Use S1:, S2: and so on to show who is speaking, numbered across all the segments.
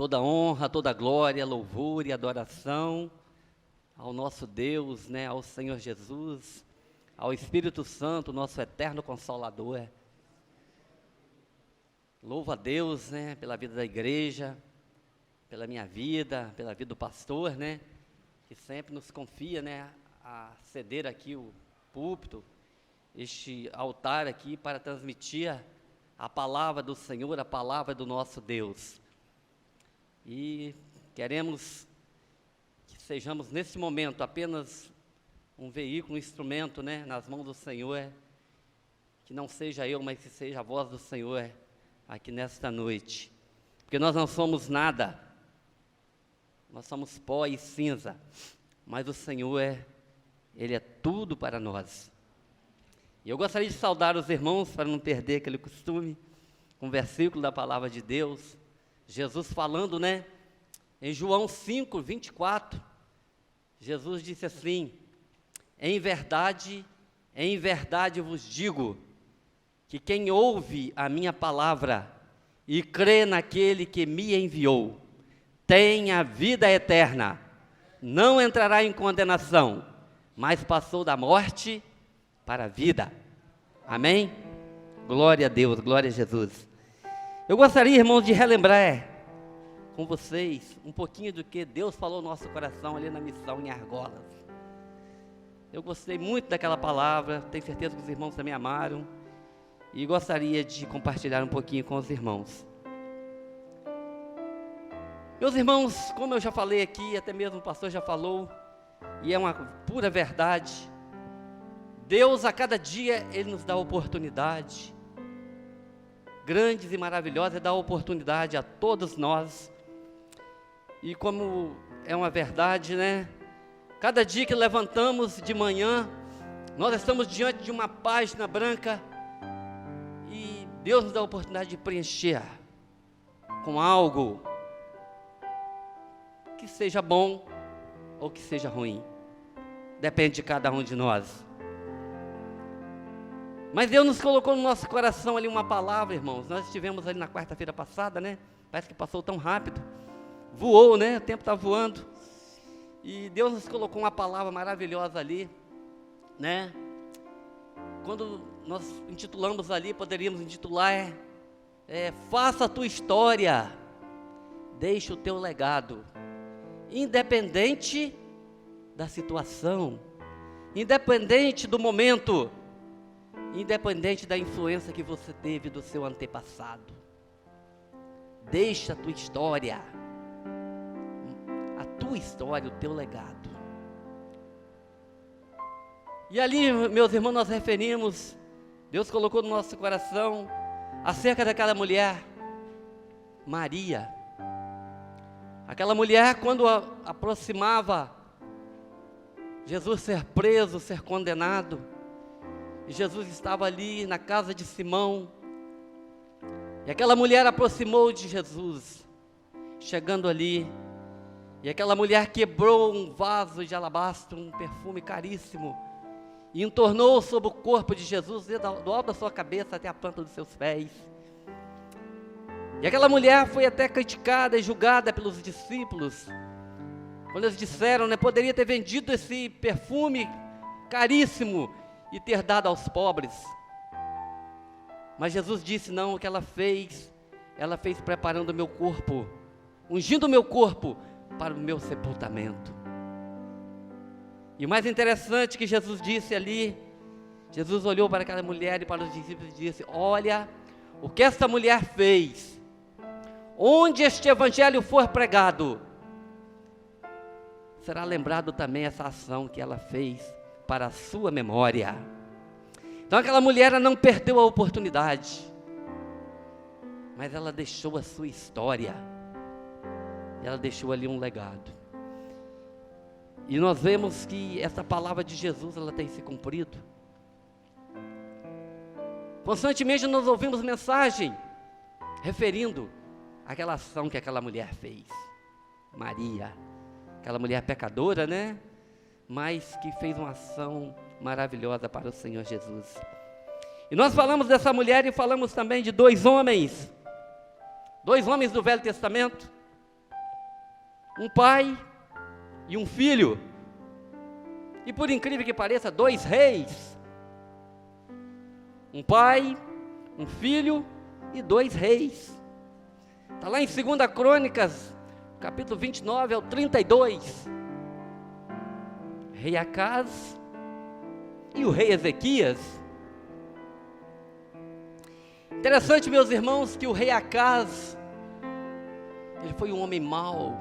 S1: Toda honra, toda glória, louvor e adoração ao nosso Deus, né, ao Senhor Jesus, ao Espírito Santo, nosso eterno Consolador. Louvo a Deus, né, pela vida da igreja, pela minha vida, pela vida do pastor, né, que sempre nos confia, né, a ceder aqui o púlpito, este altar aqui para transmitir a palavra do Senhor, a palavra do nosso Deus. E queremos que sejamos nesse momento apenas um veículo, um instrumento, né, nas mãos do Senhor, que não seja eu, mas que seja a voz do Senhor aqui nesta noite, porque nós não somos nada, nós somos pó e cinza, mas o Senhor, Ele é tudo para nós. E eu gostaria de saudar os irmãos, para não perder aquele costume, com um versículo da palavra de Deus, Jesus falando, né, em João 5, 24, Jesus disse assim: em verdade vos digo, que quem ouve a minha palavra e crê naquele que me enviou, tem a vida eterna, não entrará em condenação, mas passou da morte para a vida. Amém? Glória a Deus, glória a Jesus. Eu gostaria, irmãos, de relembrar com vocês um pouquinho do que Deus falou no nosso coração ali na missão em Argolas. Eu gostei muito daquela palavra, tenho certeza que os irmãos também amaram, e gostaria de compartilhar um pouquinho com os irmãos. Meus irmãos, como eu já falei aqui, até mesmo o pastor já falou, e é uma pura verdade, Deus a cada dia, Ele nos dá oportunidade, grandes e maravilhosas, Ele dá oportunidade a todos nós, e como é uma verdade, né, cada dia que levantamos de manhã, nós estamos diante de uma página branca, e Deus nos dá a oportunidade de preencher com algo que seja bom ou que seja ruim, depende de cada um de nós. Mas Deus nos colocou no nosso coração ali uma palavra, irmãos. Nós estivemos ali na quarta-feira passada, né? Parece que passou tão rápido. Voou, né? O tempo está voando. E Deus nos colocou uma palavra maravilhosa ali, né? Quando nós intitulamos ali, poderíamos intitular faça a tua história, deixa o teu legado, independente da situação, independente do momento, independente da influência que você teve do seu antepassado. Deixa a tua história, o teu legado. E ali, meus irmãos, nós referimos, Deus colocou no nosso coração, acerca daquela mulher, Maria. Aquela mulher, quando aproximava Jesus ser preso, ser condenado, e Jesus estava ali na casa de Simão, e aquela mulher aproximou de Jesus, chegando ali, e aquela mulher quebrou um vaso de alabastro, um perfume caríssimo, e entornou sobre o corpo de Jesus, do alto da sua cabeça até a planta dos seus pés. E aquela mulher foi até criticada e julgada pelos discípulos, quando eles disseram, né, poderia ter vendido esse perfume caríssimo e ter dado aos pobres. Mas Jesus disse, não, o que ela fez preparando o meu corpo, ungindo o meu corpo para o meu sepultamento. E o mais interessante que Jesus disse ali, Jesus olhou para aquela mulher e para os discípulos e disse, olha o que essa mulher fez, onde este evangelho for pregado, será lembrado também essa ação que ela fez para a sua memória. Então aquela mulher não perdeu a oportunidade, mas ela deixou a sua história, ela deixou ali um legado. E nós vemos que essa palavra de Jesus, ela tem se cumprido. Constantemente nós ouvimos mensagem referindo àquela ação que aquela mulher fez. Maria, aquela mulher pecadora, né? Mas que fez uma ação maravilhosa para o Senhor Jesus. E nós falamos dessa mulher e falamos também de dois homens do Velho Testamento, um pai e um filho. E por incrível que pareça, 2 reis. Um pai, um filho e 2 reis. Está lá em 2 Crônicas, capítulo 29 ao 32. Rei Acaz e o rei Ezequias. Interessante, meus irmãos, que o rei Acaz, ele foi um homem mau.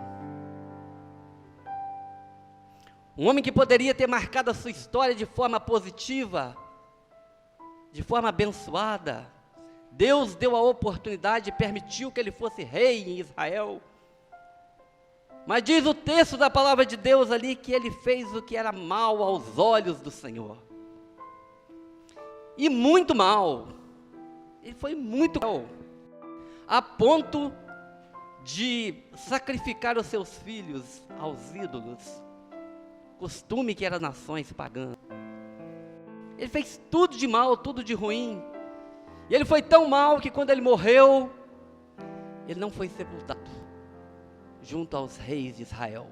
S1: Um homem que poderia ter marcado a sua história de forma positiva, de forma abençoada. Deus deu a oportunidade e permitiu que ele fosse rei em Israel. Mas diz o texto da palavra de Deus ali que ele fez o que era mal aos olhos do Senhor. E muito mal. Ele foi muito mal, a ponto de sacrificar os seus filhos aos ídolos, costume que era nações pagãs. Ele fez tudo de mal, tudo de ruim. E ele foi tão mal que quando ele morreu, ele não foi sepultado junto aos reis de Israel.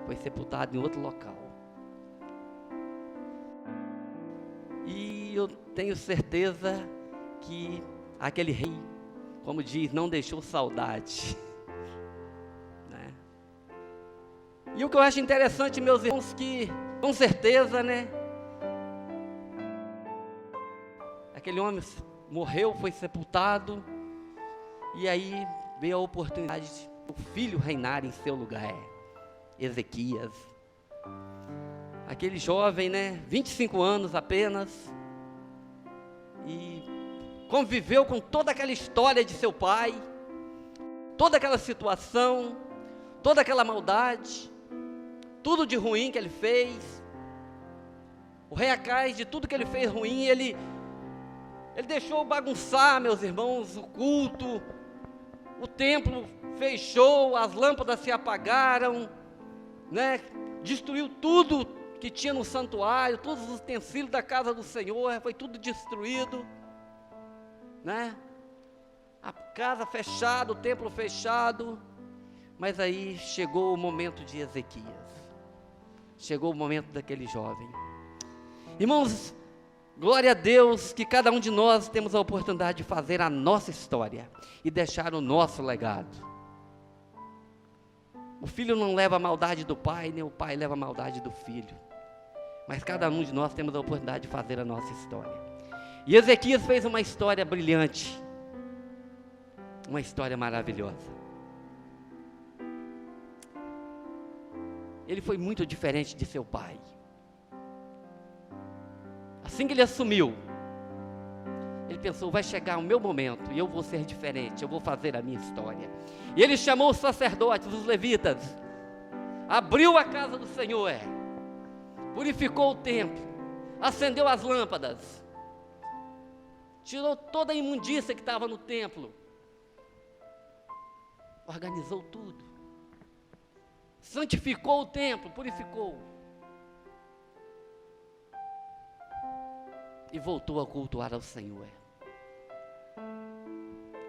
S1: Foi sepultado em outro local. E eu tenho certeza que aquele rei, como diz, não deixou saudade, né? E o que eu acho interessante, meus irmãos, que com certeza, né, aquele homem morreu, foi sepultado, e aí veio a oportunidade de o filho reinar em seu lugar, Ezequias. Aquele jovem, né, 25 anos apenas, e conviveu com toda aquela história de seu pai, toda aquela situação, toda aquela maldade, tudo de ruim que ele fez. O rei Acaz, de tudo que ele fez ruim, ele deixou bagunçar, meus irmãos, o culto, o templo fechou, as lâmpadas se apagaram, né? Destruiu tudo que tinha no santuário, todos os utensílios da casa do Senhor, foi tudo destruído, né? A casa fechada, o templo fechado. Mas aí chegou o momento de Ezequias, chegou o momento daquele jovem. Irmãos, glória a Deus que cada um de nós temos a oportunidade de fazer a nossa história e deixar o nosso legado. O filho não leva a maldade do pai, nem o pai leva a maldade do filho, mas cada um de nós temos a oportunidade de fazer a nossa história. E Ezequias fez uma história brilhante, uma história maravilhosa. Ele foi muito diferente de seu pai. Assim que ele assumiu, ele pensou, vai chegar o meu momento e eu vou ser diferente, eu vou fazer a minha história. E ele chamou os sacerdotes, os levitas, abriu a casa do Senhor, purificou o templo, acendeu as lâmpadas, tirou toda a imundícia que estava no templo, organizou tudo, santificou o templo, purificou, e voltou a cultuar ao Senhor.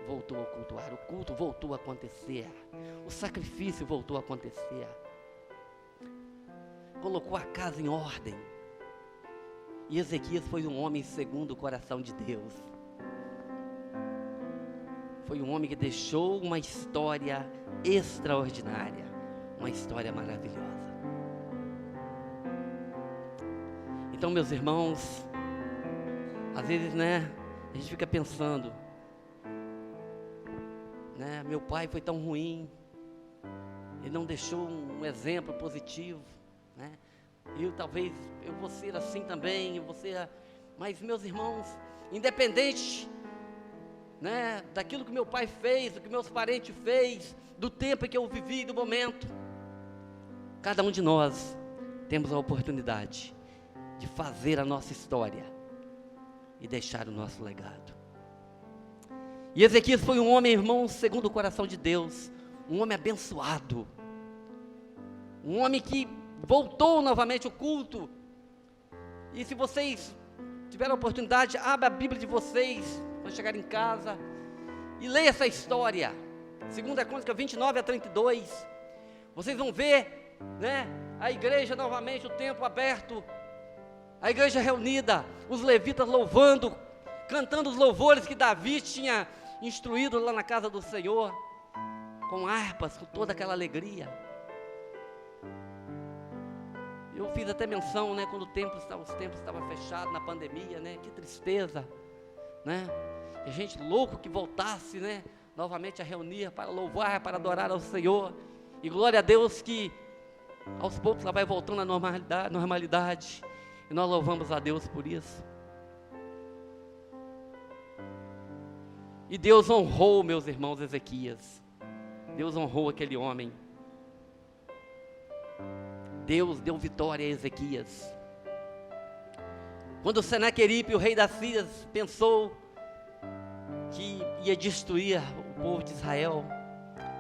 S1: Voltou a cultuar, o culto voltou a acontecer, o sacrifício voltou a acontecer, colocou a casa em ordem. E Ezequias foi um homem segundo o coração de Deus. Foi um homem que deixou uma história extraordinária, uma história maravilhosa. Então, meus irmãos, às vezes, né, a gente fica pensando, né, meu pai foi tão ruim, ele não deixou um exemplo positivo, né, talvez eu vou ser assim também, mas meus irmãos, independente, né, daquilo que meu pai fez, do que meus parentes fez, do tempo em que eu vivi, do momento, cada um de nós temos a oportunidade de fazer a nossa história e deixar o nosso legado. E Ezequias foi um homem, irmão, segundo o coração de Deus, um homem abençoado, um homem que voltou novamente ao culto. E se vocês tiverem a oportunidade, abra a Bíblia de vocês, quando chegar em casa, e leia essa história, 2 Crônicas 29 a 32, Vocês vão ver, né, a igreja novamente, o templo aberto, a igreja reunida, os levitas louvando, cantando os louvores que Davi tinha instruído lá na casa do Senhor, com harpas, com toda aquela alegria. Eu fiz até menção, né, quando os templos estavam fechados na pandemia, né, que tristeza, né, e gente louco que voltasse, né, novamente a reunir para louvar, para adorar ao Senhor, e glória a Deus que aos poucos ela vai voltando à normalidade, e nós louvamos a Deus por isso. E Deus honrou, meus irmãos, Ezequias. Deus honrou aquele homem. Deus deu vitória a Ezequias. Quando Senaqueribe, o rei da Síria, pensou que ia destruir o povo de Israel,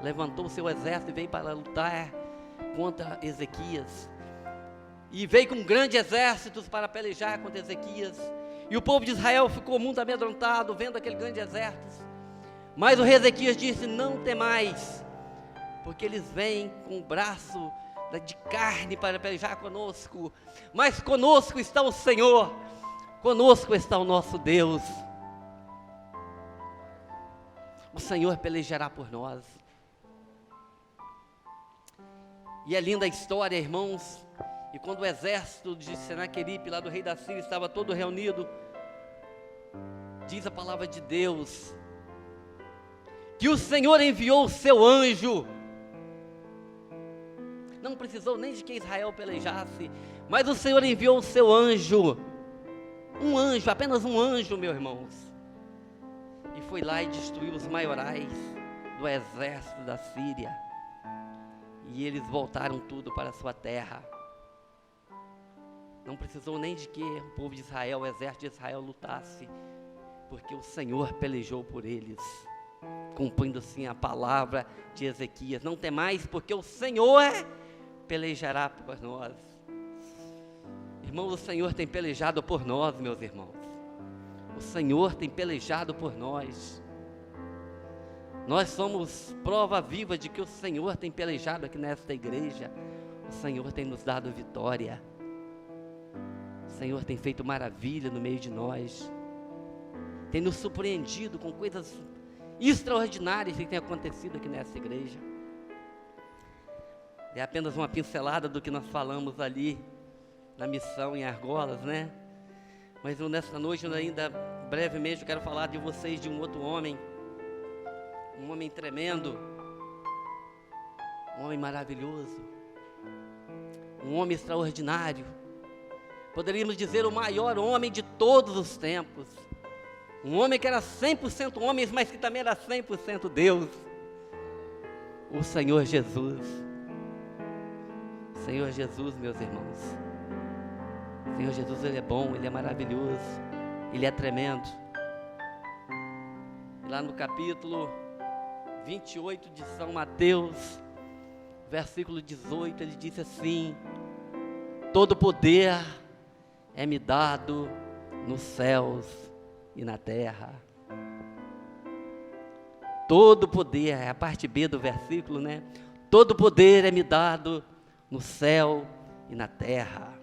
S1: levantou o seu exército e veio para lutar contra Ezequias. E veio com grandes exércitos para pelejar contra Ezequias. E o povo de Israel ficou muito amedrontado, vendo aquele grande exército. Mas o rei Ezequias disse: não temais, porque eles vêm com o braço de carne para pelejar conosco, mas conosco está o Senhor, conosco está o nosso Deus. O Senhor pelejará por nós. E é linda a história, irmãos. E quando o exército de Senaqueribe, lá do rei da Síria, estava todo reunido, diz a palavra de Deus, que o Senhor enviou o seu anjo. Não precisou nem de que Israel pelejasse, mas o Senhor enviou o seu anjo. Um anjo, apenas um anjo, meus irmãos. E foi lá e destruiu os maiorais do exército da Síria. E eles voltaram tudo para a sua terra. Não precisou nem de que o povo de Israel, o exército de Israel lutasse, porque o Senhor pelejou por eles, cumprindo assim a palavra de Ezequias: não temais, porque o Senhor pelejará por nós. Irmãos, o Senhor tem pelejado por nós, meus irmãos. O Senhor tem pelejado por nós. Nós somos prova viva de que o Senhor tem pelejado aqui nesta igreja. O Senhor tem nos dado vitória. O Senhor tem feito maravilha no meio de nós. Tem nos surpreendido com coisas extraordinárias que tem acontecido aqui nessa igreja. É apenas uma pincelada do que nós falamos ali na missão em Argolas, né? Mas nessa noite, ainda brevemente, eu quero falar de vocês, de um outro homem. Um homem tremendo. Um homem maravilhoso. Um homem extraordinário. Poderíamos dizer o maior homem de todos os tempos. Um homem que era 100% homem, mas que também era 100% Deus. O Senhor Jesus. Senhor Jesus, meus irmãos. Senhor Jesus, Ele é bom, Ele é maravilhoso, Ele é tremendo. Lá no capítulo 28 de São Mateus, versículo 18, ele disse assim: todo poder é-me dado nos céus e na terra. Todo poder, é a parte B do versículo, né? Todo poder é-me dado no céu e na terra.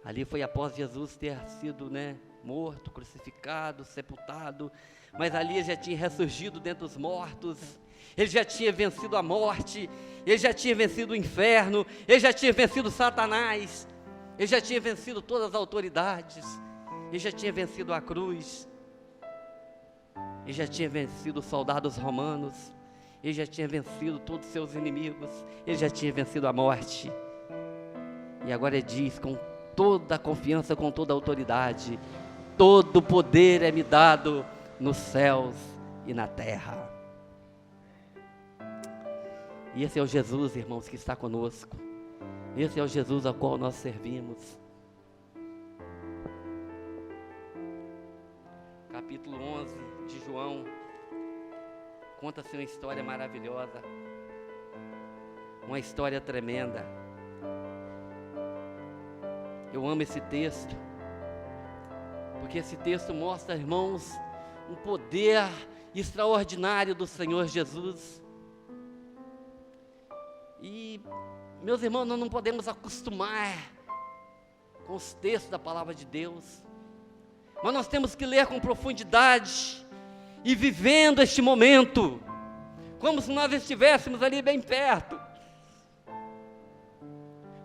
S1: Ali foi após Jesus ter sido, né, morto, crucificado, sepultado, mas ali ele já tinha ressurgido dentre os mortos. Ele já tinha vencido a morte, ele já tinha vencido o inferno, ele já tinha vencido Satanás, ele já tinha vencido todas as autoridades, ele já tinha vencido a cruz, ele já tinha vencido os soldados romanos, ele já tinha vencido todos os seus inimigos, ele já tinha vencido a morte. E agora ele diz com toda a confiança, com toda a autoridade: todo poder é-me dado nos céus e na terra. E esse é o Jesus, irmãos, que está conosco. Esse é o Jesus ao qual nós servimos. Capítulo 11 de João conta-se uma história maravilhosa, uma história tremenda. Eu amo esse texto, porque esse texto mostra, irmãos, um poder extraordinário do Senhor Jesus. E, meus irmãos, nós não podemos acostumar com os textos da palavra de Deus, mas nós temos que ler com profundidade e vivendo este momento, como se nós estivéssemos ali bem perto,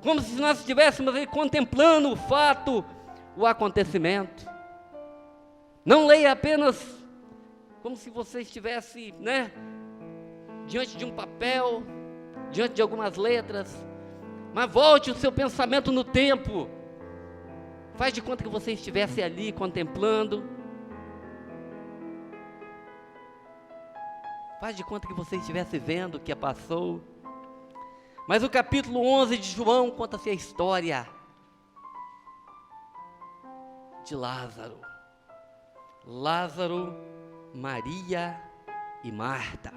S1: como se nós estivéssemos ali contemplando o fato, o acontecimento. Não leia apenas como se você estivesse, diante de um papel, diante de algumas letras, mas volte o seu pensamento no tempo. Faz de conta que você estivesse ali contemplando. Faz de conta que você estivesse vendo o que passou. Mas o capítulo 11 de João conta-se a história de Lázaro. Lázaro, Maria e Marta.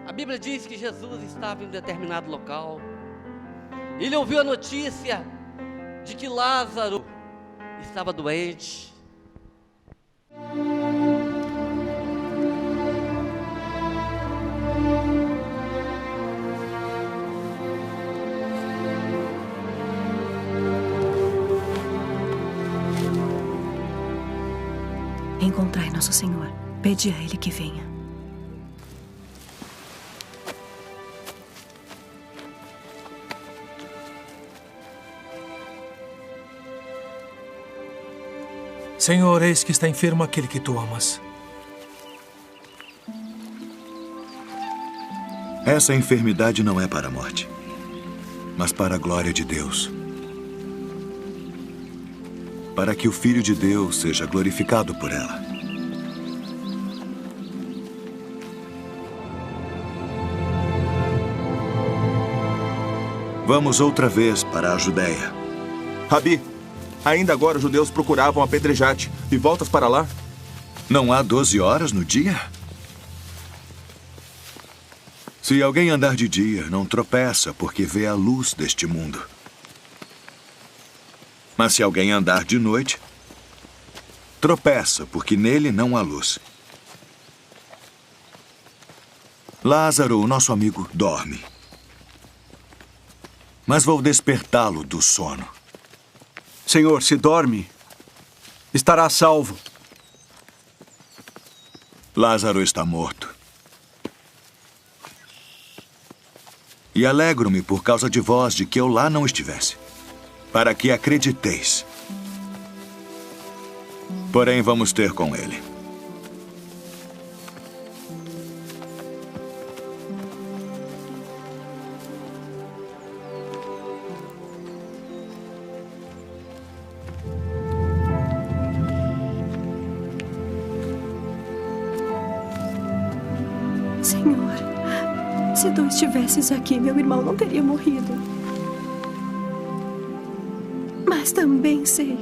S1: A Bíblia diz que Jesus estava em um determinado local. Ele ouviu a notícia de que Lázaro estava doente.
S2: Encontrai nosso Senhor, pede a Ele que venha.
S3: Senhor, eis que está enfermo aquele que tu amas.
S4: Essa enfermidade não é para a morte, mas para a glória de Deus. Para que o Filho de Deus seja glorificado por ela. Vamos outra vez para a Judéia.
S5: Rabi, ainda agora os judeus procuravam apedrejar-te e voltas para lá?
S4: Não há 12 horas no dia? Se alguém andar de dia, não tropeça, porque vê a luz deste mundo. Mas se alguém andar de noite, tropeça, porque nele não há luz. Lázaro, o nosso amigo, dorme. Mas vou despertá-lo do sono.
S6: Senhor, se dorme, estará salvo.
S4: Lázaro está morto. E alegro-me por causa de vós de que eu lá não estivesse, para que acrediteis. Porém, vamos ter com ele.
S2: Senhor, se tu estivesses aqui, meu irmão não teria morrido. Mas também sei,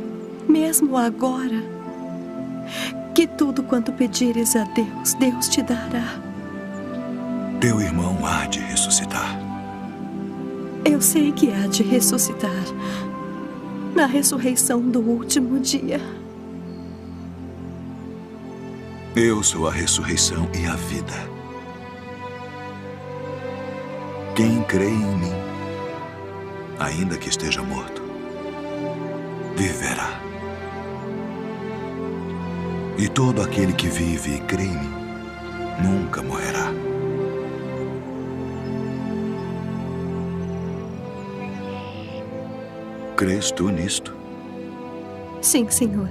S2: mesmo agora, que tudo quanto pedires a Deus, Deus te dará.
S4: Teu irmão há de ressuscitar.
S2: Eu sei que há de ressuscitar na ressurreição do último dia.
S4: Eu sou a ressurreição e a vida. Quem crê em mim, ainda que esteja morto, viverá. E todo aquele que vive e crê em mim, nunca morrerá. Crês tu nisto?
S2: Sim, Senhor.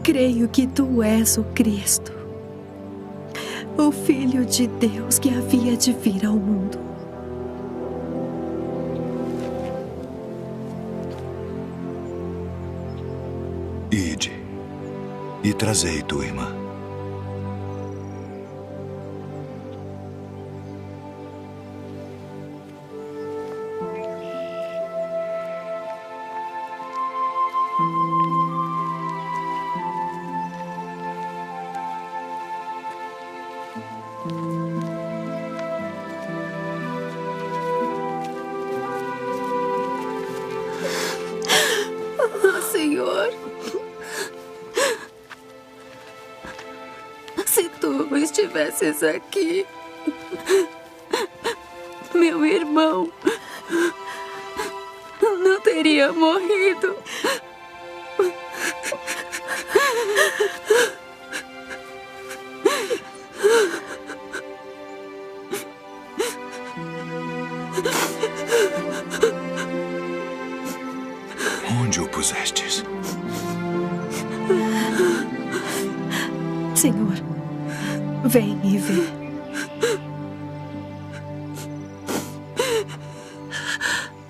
S2: Creio que tu és o Cristo, o Filho de Deus que havia de vir ao mundo.
S4: Ide e trazei tua irmã.
S2: estivesses aqui, meu irmão não teria morrido.
S4: Onde o pusestes?
S2: Senhor, vem e vê.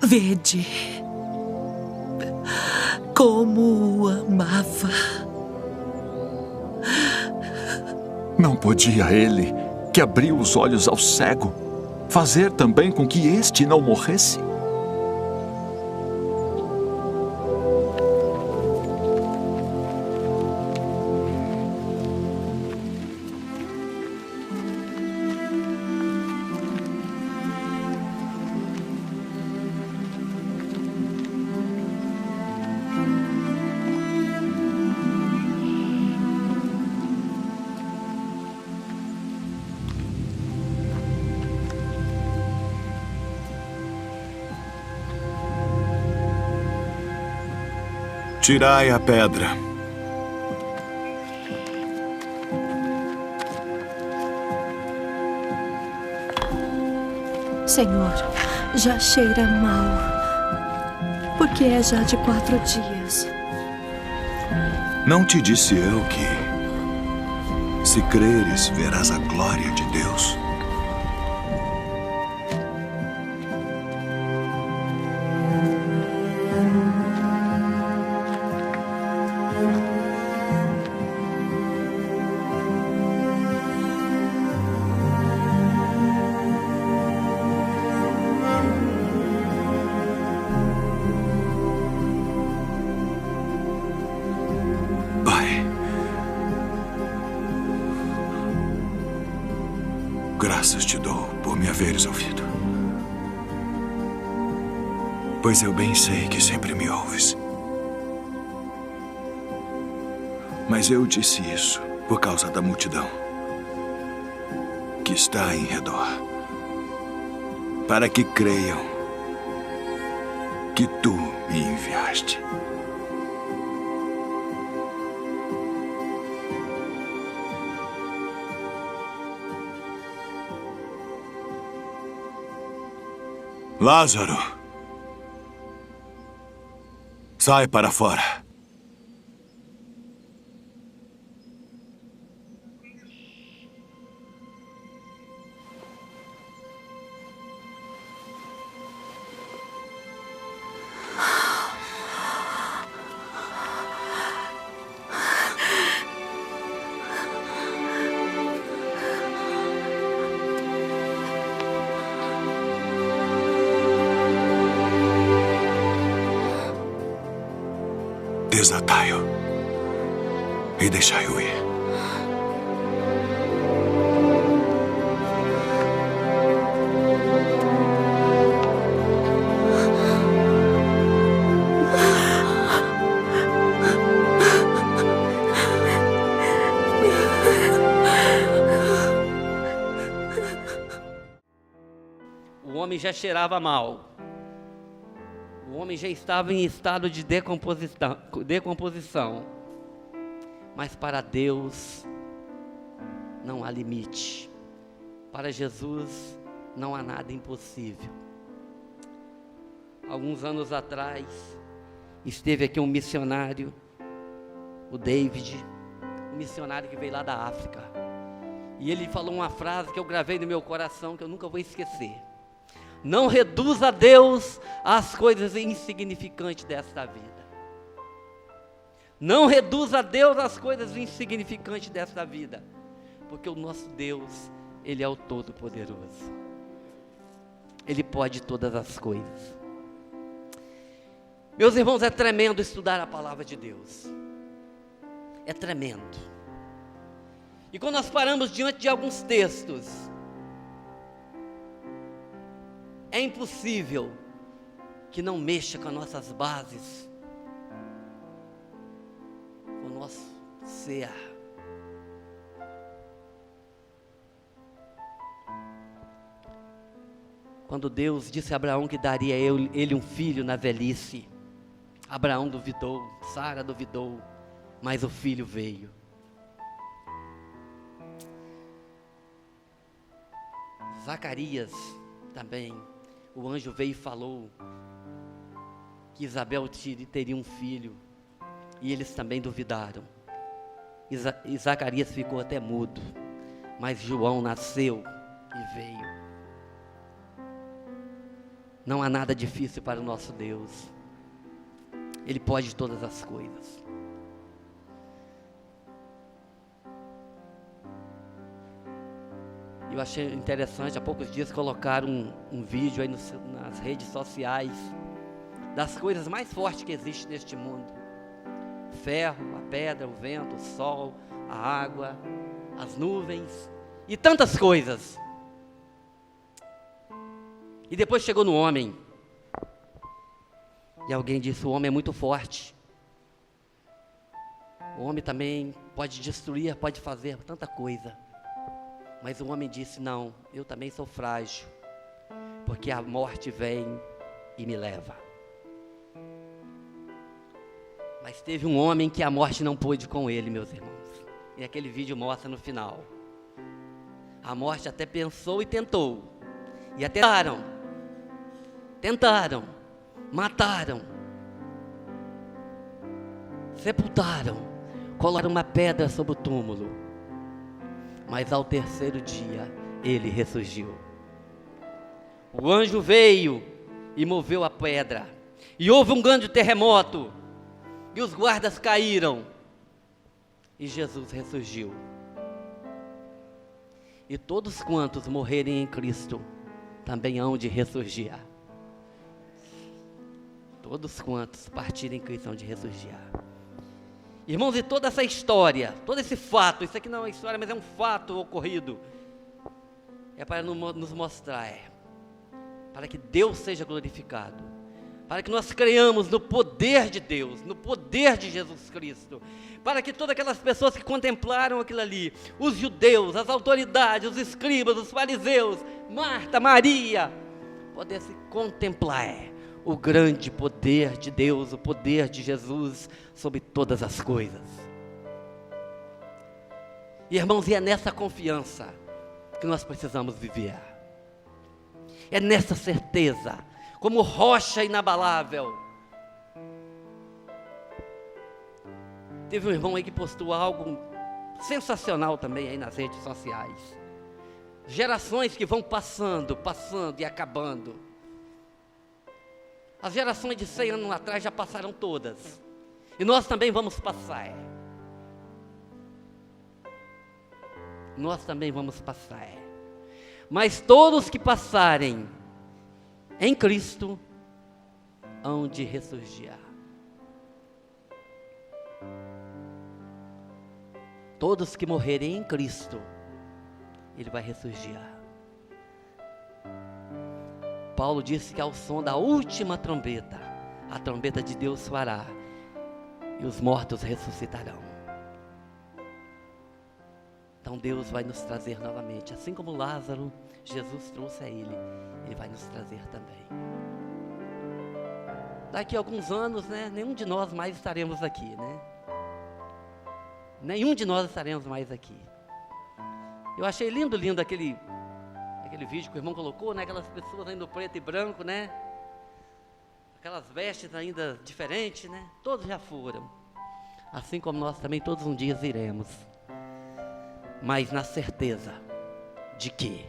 S2: Vede como o amava.
S7: Não podia ele, que abriu os olhos ao cego, fazer também com que este não morresse?
S4: Tirai a pedra.
S2: Senhor, já cheira mal, porque é já de 4 dias.
S4: Não te disse eu que, se creres, verás a glória de Deus? Graças te dou por me haveres ouvido. Pois eu bem sei que sempre me ouves. Mas eu disse isso por causa da multidão que está em redor, para que creiam que tu me enviaste. Lázaro, sai para fora. Desatai-o e deixai-o ir.
S1: O homem já cheirava mal. O homem já estava em estado de decomposição. Mas para Deus não há limite. Para Jesus não há nada impossível. Alguns anos atrás, esteve aqui um missionário, o David, um missionário que veio lá da África. E ele falou uma frase que eu gravei no meu coração, que eu nunca vou esquecer. Não reduza a Deus às coisas insignificantes desta vida. Não reduza a Deus às coisas insignificantes desta vida. Porque o nosso Deus, Ele é o Todo-Poderoso. Ele pode todas as coisas. Meus irmãos, é tremendo estudar a palavra de Deus. É tremendo. E quando nós paramos diante de alguns textos, é impossível que não mexa com as nossas bases, com o nosso ser. Quando Deus disse a Abraão que daria a ele um filho na velhice, Abraão duvidou, Sara duvidou, mas o filho veio. Zacarias também, o anjo veio e falou que Isabel teria um filho, e eles também duvidaram. E Zacarias ficou até mudo, mas João nasceu e veio. Não há nada difícil para o nosso Deus. Ele pode todas as coisas. Eu achei interessante, há poucos dias colocaram um vídeo aí nas redes sociais das coisas mais fortes que existem neste mundo. O ferro, a pedra, o vento, o sol, a água, as nuvens e tantas coisas. E depois chegou no homem. E alguém disse, o homem é muito forte. O homem também pode destruir, pode fazer tanta coisa. Mas o homem disse, não, eu também sou frágil, porque a morte vem e me leva. Mas teve um homem que a morte não pôde com ele, meus irmãos. E aquele vídeo mostra no final. A morte até pensou e tentou. E até tentaram, mataram, sepultaram, colocaram uma pedra sobre o túmulo. Mas ao terceiro dia, ele ressurgiu. O anjo veio e moveu a pedra. E houve um grande terremoto. E os guardas caíram. E Jesus ressurgiu. E todos quantos morrerem em Cristo, também hão de ressurgir. Todos quantos partirem em Cristo hão de ressurgir. Irmãos, e toda essa história, todo esse fato, isso aqui não é uma história, mas é um fato ocorrido, é para nos mostrar, para que Deus seja glorificado, para que nós creiamos no poder de Deus, no poder de Jesus Cristo, para que todas aquelas pessoas que contemplaram aquilo ali, os judeus, as autoridades, os escribas, os fariseus, Marta, Maria, pudessem contemplar o grande poder de Deus, o poder de Jesus sobre todas as coisas. Irmãos, e é nessa confiança que nós precisamos viver. É nessa certeza, como rocha inabalável. Teve um irmão aí que postou algo sensacional também aí nas redes sociais. Gerações que vão passando e acabando. As gerações de 100 anos atrás já passaram todas. E nós também vamos passar. Nós também vamos passar. Mas todos que passarem em Cristo hão de ressurgir. Todos que morrerem em Cristo, Ele vai ressurgir. Paulo disse que ao som da última trombeta, a trombeta de Deus soará e os mortos ressuscitarão. Então Deus vai nos trazer novamente, assim como Lázaro, Jesus trouxe a Ele vai nos trazer também. Daqui a alguns anos, nenhum de nós mais estaremos aqui, Nenhum de nós estaremos mais aqui. Eu achei lindo aquele vídeo que o irmão colocou, aquelas pessoas ainda preto e branco, aquelas vestes ainda diferentes, todos já foram, assim como nós também todos um dia iremos, mas na certeza de que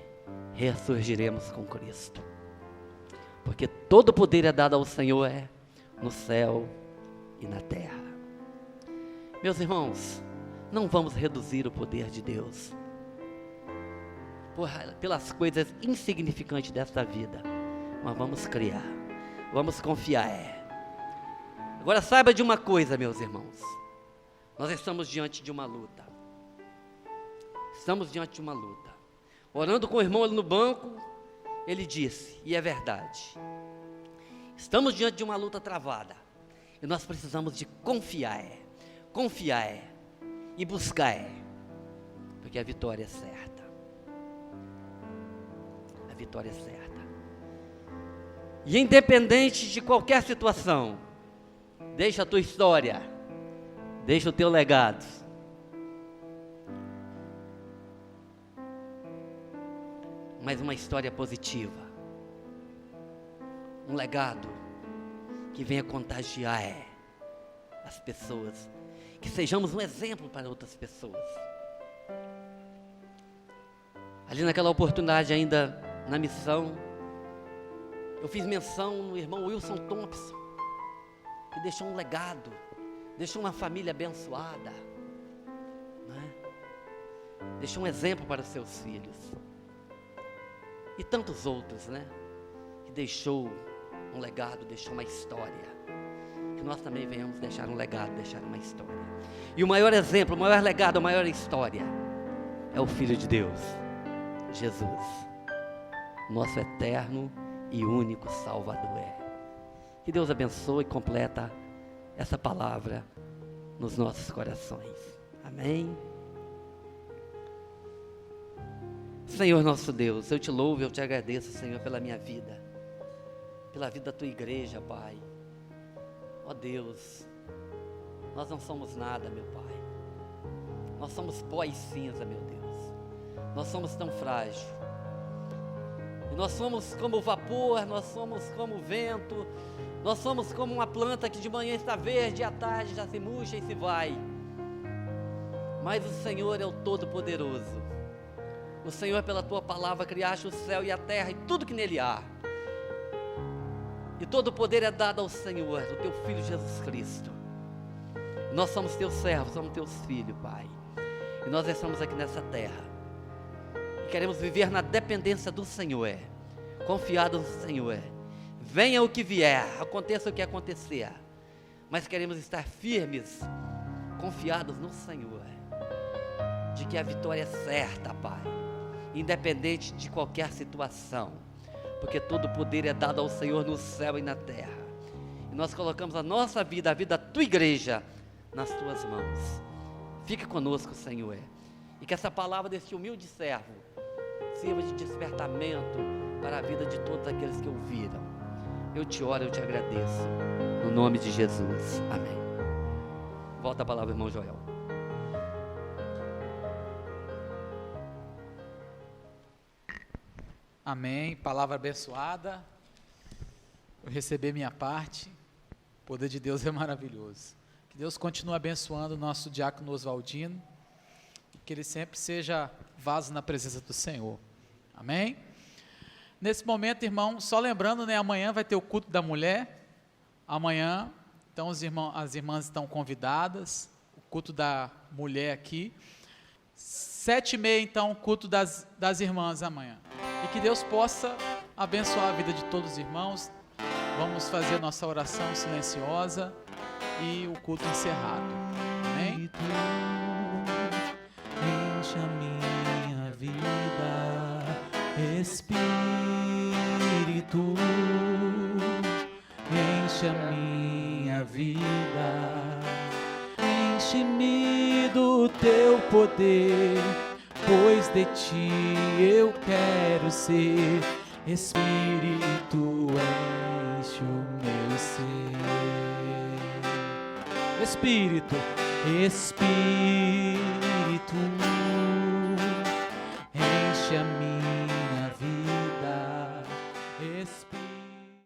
S1: ressurgiremos com Cristo, porque todo poder é dado ao Senhor no céu e na terra. Meus irmãos, não vamos reduzir o poder de Deus pelas coisas insignificantes desta vida, mas vamos criar, vamos confiar. Agora saiba de uma coisa, meus irmãos, nós estamos diante de uma luta. Orando com o irmão ali no banco, ele disse, e é verdade, estamos diante de uma luta travada, e nós precisamos de confiar e buscar, porque a vitória é certa. A vitória é certa. E independente de qualquer situação, deixa a tua história, deixa o teu legado. Mas uma história positiva. Um legado que venha contagiar as pessoas. Que sejamos um exemplo para outras pessoas. Ali naquela oportunidade ainda na missão, eu fiz menção no irmão Wilson Thompson, que deixou um legado, deixou uma família abençoada, né? Deixou um exemplo para os seus filhos. E tantos outros, né? Que deixou um legado, deixou uma história. Que nós também venhamos deixar um legado, deixar uma história. E o maior exemplo, o maior legado, a maior história é o Filho de Deus, Jesus, nosso eterno e único Salvador. Que Deus abençoe e completa essa palavra nos nossos corações. Amém. Senhor nosso Deus, eu te louvo, eu te agradeço, Senhor, pela minha vida, pela vida da tua igreja, Pai. Ó Deus, nós não somos nada, meu Pai. Nós somos pó e cinza, meu Deus. Nós somos tão frágeis. E nós somos como o vapor, nós somos como o vento, nós somos como uma planta que de manhã está verde e à tarde já se murcha e se vai. Mas o Senhor é o Todo-Poderoso. O Senhor, pela tua palavra, criaste o céu e a terra e tudo que nele há. E todo o poder é dado ao Senhor, do teu Filho Jesus Cristo. Nós somos teus servos, somos teus filhos, Pai. E nós estamos aqui nessa terra. E queremos viver na dependência do Senhor, confiados no Senhor. Venha o que vier, aconteça o que acontecer. Mas queremos estar firmes, confiados no Senhor. De que a vitória é certa, Pai. Independente de qualquer situação. Porque todo o poder é dado ao Senhor no céu e na terra. E nós colocamos a nossa vida, a vida da tua igreja, nas tuas mãos. Fique conosco, Senhor. E que essa palavra deste humilde servo sirva de despertamento para a vida de todos aqueles que ouviram. Eu te oro, eu te agradeço. No nome de Jesus. Amém. Volta a palavra, irmão Joel.
S8: Amém, palavra abençoada, eu recebi minha parte, o poder de Deus é maravilhoso. Que Deus continue abençoando o nosso diácono Oswaldino, que ele sempre seja vaso na presença do Senhor, amém? Nesse momento, irmão, só lembrando, né, amanhã vai ter o culto da mulher, amanhã, então as irmãs estão convidadas, o culto da mulher aqui, 7h30 então, o culto das irmãs amanhã. E que Deus possa abençoar a vida de todos os irmãos. Vamos fazer nossa oração silenciosa e o culto encerrado. Amém?
S9: Enche a minha vida, Espírito, enche a minha vida, enche-me do teu poder. Pois de ti eu quero ser, Espírito, enche o meu ser. Espírito, Espírito, enche a minha